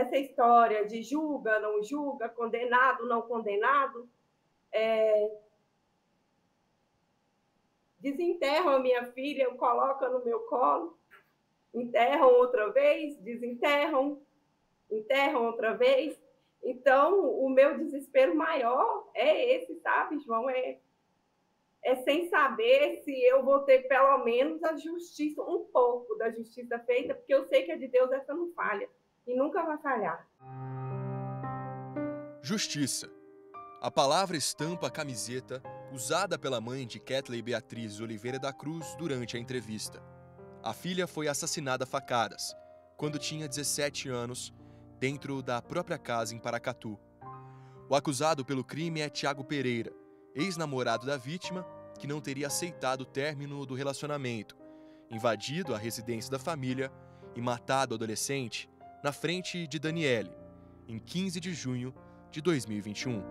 essa história de julga, não julga, condenado, não condenado, desenterram a minha filha, colocam no meu colo, enterram outra vez, desenterram, enterram outra vez. Então, o meu desespero maior é esse, sabe, João? Sem saber se eu vou ter pelo menos a justiça, um pouco da justiça feita, porque eu sei que a de Deus essa não falha e nunca vai falhar. Justiça. A palavra estampa a camiseta usada pela mãe de Kathleen Beatriz Oliveira da Cruz durante a entrevista. A filha foi assassinada a facadas, quando tinha 17 anos, dentro da própria casa em Paracatu. O acusado pelo crime é Tiago Pereira, ex-namorado da vítima, que não teria aceitado o término do relacionamento, invadido a residência da família e matado o adolescente na frente de Daniele, em 15 de junho de 2021.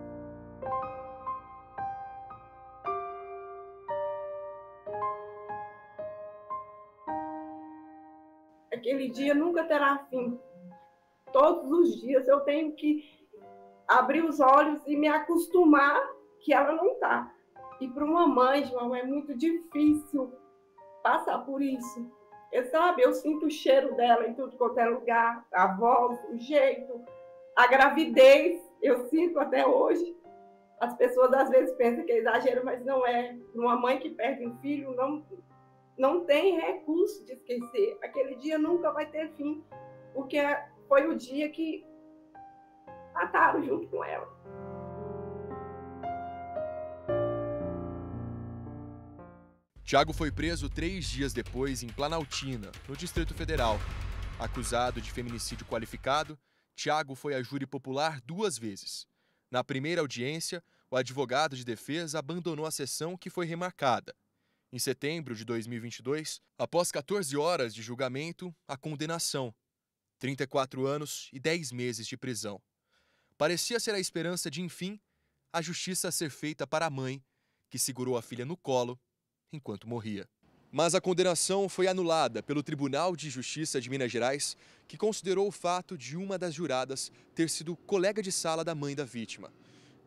Aquele dia nunca terá fim. Todos os dias eu tenho que abrir os olhos e me acostumar que ela não está. E para uma mãe, João, é muito difícil passar por isso. Eu sinto o cheiro dela em tudo quanto é lugar, a voz, o jeito, a gravidez, eu sinto até hoje. As pessoas às vezes pensam que é exagero, mas não é. Uma mãe que perde um filho não tem recurso de esquecer. Aquele dia nunca vai ter fim, porque foi o dia que mataram junto com ela. Tiago foi preso 3 dias depois em Planaltina, no Distrito Federal. Acusado de feminicídio qualificado, Tiago foi a júri popular 2 vezes. Na primeira audiência, o advogado de defesa abandonou a sessão que foi remarcada. Em setembro de 2022, após 14 horas de julgamento, a condenação: 34 anos e 10 meses de prisão. Parecia ser a esperança de, enfim, a justiça ser feita para a mãe, que segurou a filha no colo enquanto morria. Mas a condenação foi anulada pelo Tribunal de Justiça de Minas Gerais, que considerou o fato de uma das juradas ter sido colega de sala da mãe da vítima.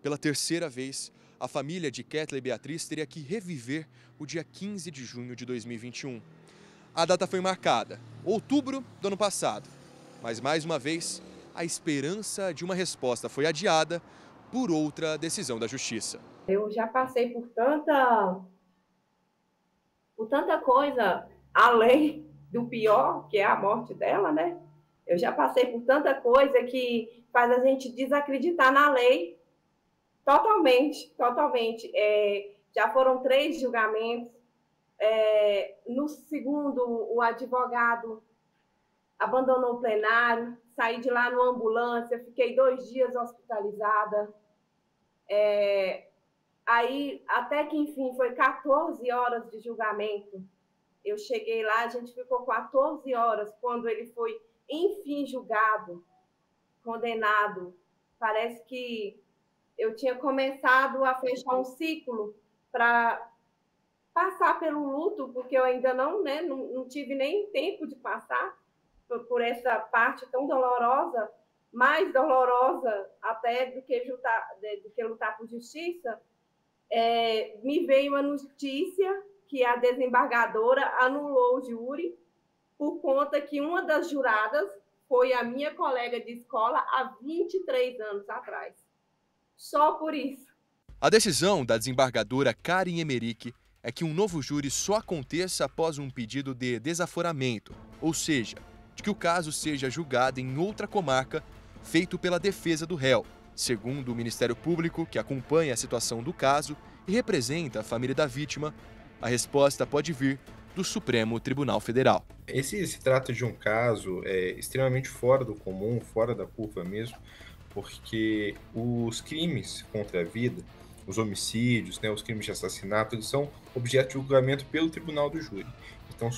Pela terceira vez, a família de Kathleen Beatriz teria que reviver o dia 15 de junho de 2021. A data foi marcada, outubro do ano passado. Mas, mais uma vez, a esperança de uma resposta foi adiada por outra decisão da Justiça. Eu já passei por tanta coisa além do pior, que é a morte dela, né? Eu já passei por tanta coisa que faz a gente desacreditar na lei totalmente. Já foram 3 julgamentos. No segundo, o advogado abandonou o plenário, saí de lá numa ambulância, fiquei 2 dias hospitalizada. Aí, até que, enfim, foi 14 horas de julgamento. Eu cheguei lá, a gente ficou 14 horas quando ele foi, enfim, julgado, condenado. Parece que eu tinha começado a fechar um ciclo para passar pelo luto, porque eu ainda não tive nem tempo de passar por essa parte tão dolorosa, mais dolorosa até do que lutar por justiça. Me veio a notícia que a desembargadora anulou o júri por conta que uma das juradas foi a minha colega de escola há 23 anos atrás. Só por isso. A decisão da desembargadora Karen Emerick é que um novo júri só aconteça após um pedido de desaforamento, ou seja, de que o caso seja julgado em outra comarca, feito pela defesa do réu. Segundo o Ministério Público, que acompanha a situação do caso e representa a família da vítima, a resposta pode vir do Supremo Tribunal Federal. Esse se trata de um caso extremamente fora do comum, fora da curva mesmo, porque os crimes contra a vida, os homicídios, os crimes de assassinato, eles são objeto de julgamento pelo tribunal do júri. Então,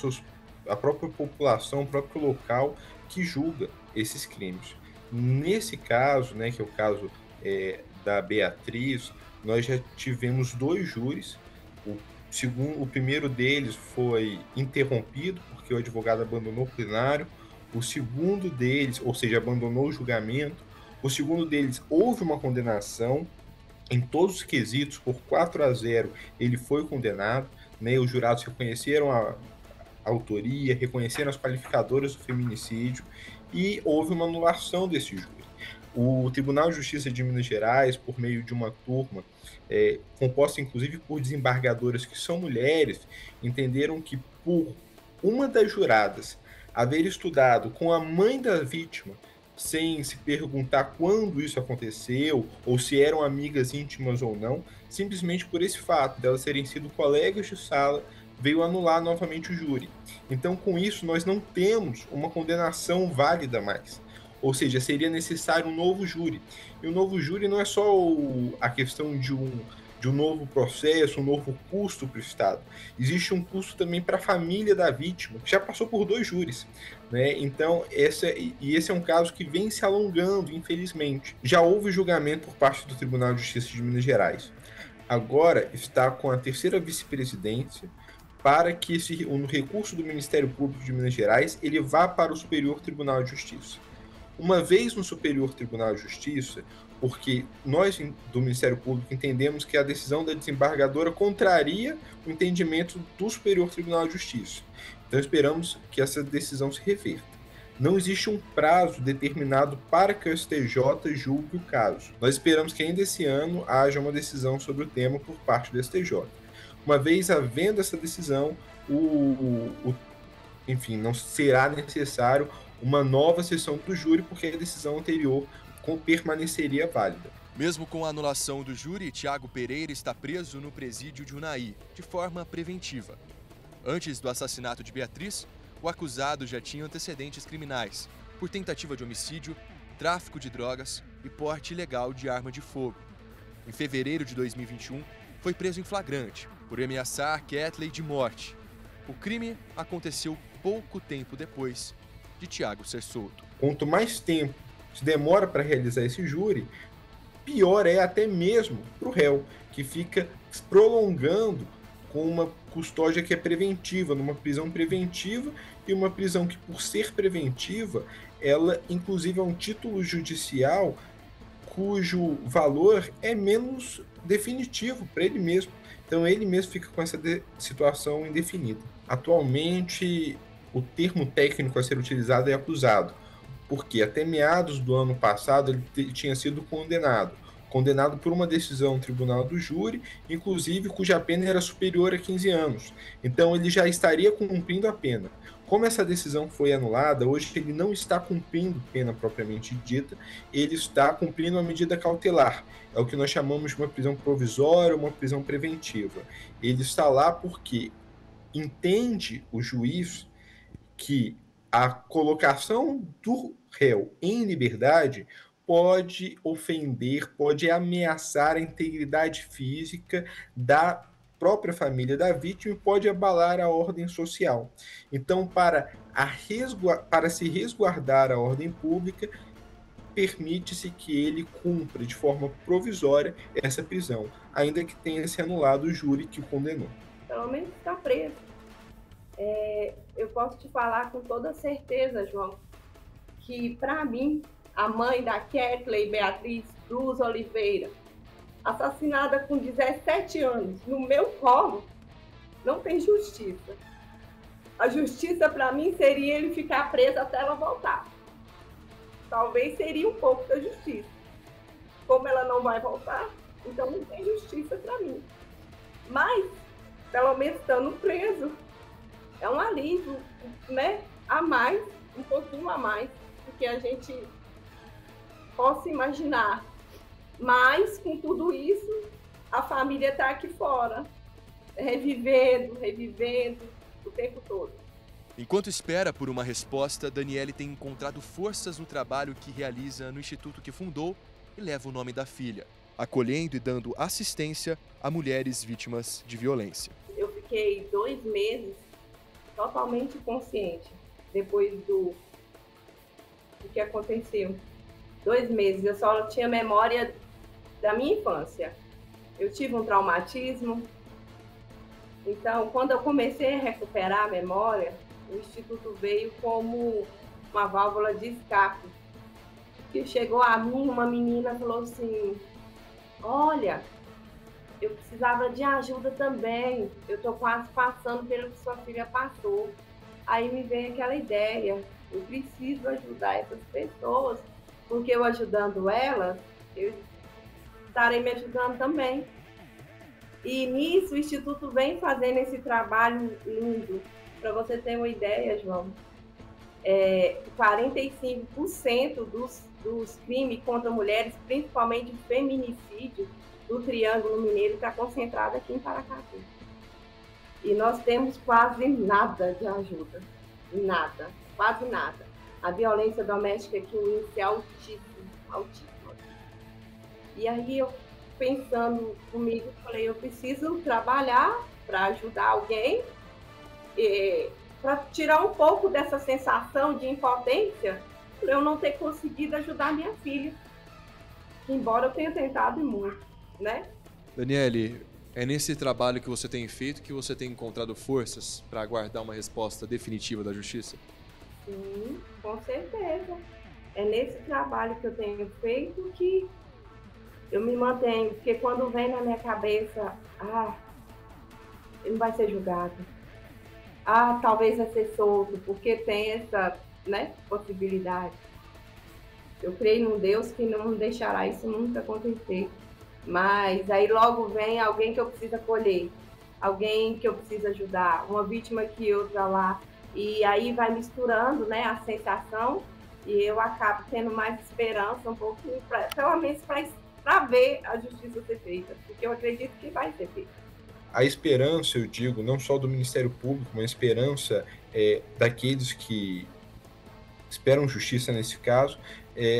a própria população, o próprio local que julga esses crimes. Nesse caso, que é o caso da Beatriz, nós já tivemos 2 júris. O primeiro deles foi interrompido porque o advogado abandonou o plenário. o segundo deles, ou seja, abandonou o julgamento, o segundo deles houve uma condenação, em todos os quesitos, por 4-0, ele foi condenado, né? Os jurados reconheceram a autoria, reconheceram as qualificadoras do feminicídio e houve uma anulação desse júri. O Tribunal de Justiça de Minas Gerais, por meio de uma turma, composta inclusive por desembargadoras que são mulheres, entenderam que por uma das juradas haver estudado com a mãe da vítima, sem se perguntar quando isso aconteceu, ou se eram amigas íntimas ou não, simplesmente por esse fato de elas terem sido colegas de sala, veio anular novamente o júri. Então, com isso, nós não temos uma condenação válida mais. Ou seja, seria necessário um novo júri. E o novo júri não é só a questão de um novo processo, um novo custo para o Estado. Existe um custo também para a família da vítima, que já passou por 2 júris. Né? Então, esse é um caso que vem se alongando, infelizmente. Já houve julgamento por parte do Tribunal de Justiça de Minas Gerais. Agora está com a 3ª vice-presidência para que o recurso do Ministério Público de Minas Gerais ele vá para o Superior Tribunal de Justiça. Uma vez no Superior Tribunal de Justiça, porque nós do Ministério Público entendemos que a decisão da desembargadora contraria o entendimento do Superior Tribunal de Justiça. Então esperamos que essa decisão se reverta. Não existe um prazo determinado para que o STJ julgue o caso. Nós esperamos que ainda esse ano haja uma decisão sobre o tema por parte do STJ. Uma vez havendo essa decisão, enfim, não será necessário uma nova sessão do júri, porque a decisão anterior permaneceria válida. Mesmo com a anulação do júri, Tiago Pereira está preso no presídio de Unai, de forma preventiva. Antes do assassinato de Beatriz, o acusado já tinha antecedentes criminais por tentativa de homicídio, tráfico de drogas e porte ilegal de arma de fogo. Em fevereiro de 2021, foi preso em flagrante por ameaçar Kathleen de morte. O crime aconteceu pouco tempo depois de Tiago ser solto. Quanto mais tempo se demora para realizar esse júri, pior é até mesmo para o réu, que fica prolongando com uma custódia que é preventiva, numa prisão preventiva, e uma prisão que, por ser preventiva, ela inclusive é um título judicial cujo valor é menos definitivo para ele mesmo. Então ele mesmo fica com essa situação indefinida. Atualmente, o termo técnico a ser utilizado é acusado, porque até meados do ano passado ele tinha sido condenado por uma decisão do tribunal do júri, inclusive cuja pena era superior a 15 anos. Então ele já estaria cumprindo a pena. Como essa decisão foi anulada, hoje ele não está cumprindo pena propriamente dita, ele está cumprindo uma medida cautelar. É o que nós chamamos de uma prisão provisória, uma prisão preventiva. Ele está lá porque entende o juiz que a colocação do réu em liberdade pode ofender, pode ameaçar a integridade física da própria família da vítima e pode abalar a ordem social. Então, para se resguardar a ordem pública, permite-se que ele cumpra de forma provisória essa prisão, ainda que tenha se anulado o júri que o condenou. Pelo menos está preso. Eu posso te falar com toda certeza, João, que para mim, a mãe da Kathleen Beatriz Cruz Oliveira, assassinada com 17 anos, no meu colo, não tem justiça. A justiça para mim seria ele ficar preso até ela voltar. Talvez seria um pouco da justiça. Como ela não vai voltar, então não tem justiça para mim. Mas, pelo menos estando preso, é um alívio, né? A mais, um pouquinho a mais, do que a gente possa imaginar. Mas, com tudo isso, a família está aqui fora, revivendo o tempo todo. Enquanto espera por uma resposta, Daniele tem encontrado forças no trabalho que realiza no instituto que fundou e leva o nome da filha, acolhendo e dando assistência a mulheres vítimas de violência. Eu fiquei 2 meses totalmente consciente depois do que aconteceu. 2 meses, eu só tinha memória da minha infância. Eu tive um traumatismo, então quando eu comecei a recuperar a memória, o Instituto veio como uma válvula de escape. Que chegou a mim, uma menina falou assim, olha, eu precisava de ajuda também, eu estou quase passando pelo que sua filha passou. Aí me vem aquela ideia, eu preciso ajudar essas pessoas, porque eu ajudando elas, eu estarei me ajudando também. E nisso o Instituto vem fazendo esse trabalho lindo. Para você ter uma ideia, João, 45% dos crimes contra mulheres, principalmente feminicídio, do Triângulo Mineiro, está concentrado aqui em Paracatu. E nós temos quase nada de ajuda. Nada, quase nada. A violência doméstica aqui, o índice é altíssimo, altíssimo. E aí eu, pensando comigo, falei, eu preciso trabalhar para ajudar alguém, para tirar um pouco dessa sensação de impotência, por eu não ter conseguido ajudar minha filha, embora eu tenha tentado muito, né? Daniele, é nesse trabalho que você tem feito que você tem encontrado forças para aguardar uma resposta definitiva da justiça? Sim, com certeza. É nesse trabalho que eu tenho feito que eu me mantenho, porque quando vem na minha cabeça, ele não vai ser julgado. Talvez vai ser solto, porque tem essa, né, possibilidade. Eu creio num Deus que não deixará isso nunca acontecer. Mas aí logo vem alguém que eu preciso acolher, alguém que eu preciso ajudar, uma vítima que outra lá. E aí vai misturando, né, a sensação, e eu acabo tendo mais esperança um pouquinho, pelo menos para ver a justiça ser feita, porque eu acredito que vai ser feita. A esperança, eu digo, não só do Ministério Público, mas a esperança daqueles que esperam justiça nesse caso,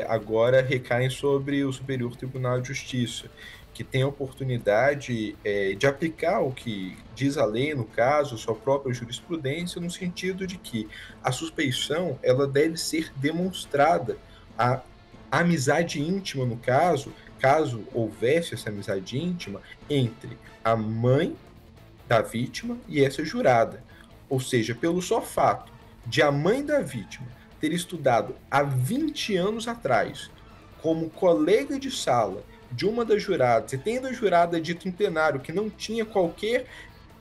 agora recaem sobre o Superior Tribunal de Justiça, que tem a oportunidade de aplicar o que diz a lei, no caso, sua própria jurisprudência, no sentido de que a suspeição ela deve ser demonstrada. A amizade íntima, no caso houvesse essa amizade íntima entre a mãe da vítima e essa jurada. Ou seja, pelo só fato de a mãe da vítima ter estudado há 20 anos atrás como colega de sala de uma das juradas, e tendo a jurada dito em plenário que não tinha qualquer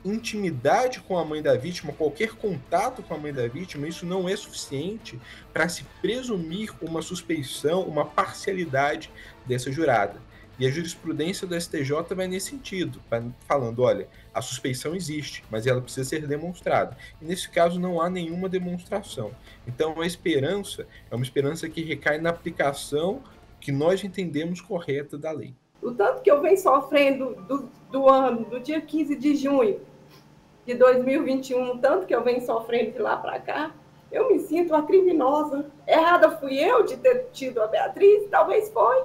intimidade com a mãe da vítima, qualquer contato com a mãe da vítima, isso não é suficiente para se presumir uma suspeição, uma parcialidade dessa jurada. E a jurisprudência do STJ vai nesse sentido, falando, olha, a suspeição existe, mas ela precisa ser demonstrada. E nesse caso não há nenhuma demonstração. Então a esperança é uma esperança que recai na aplicação que nós entendemos correta da lei. O tanto que eu venho sofrendo do ano, do dia 15 de junho de 2021, o tanto que eu venho sofrendo de lá para cá, eu me sinto uma criminosa. Errada fui eu de ter tido a Beatriz? Talvez foi.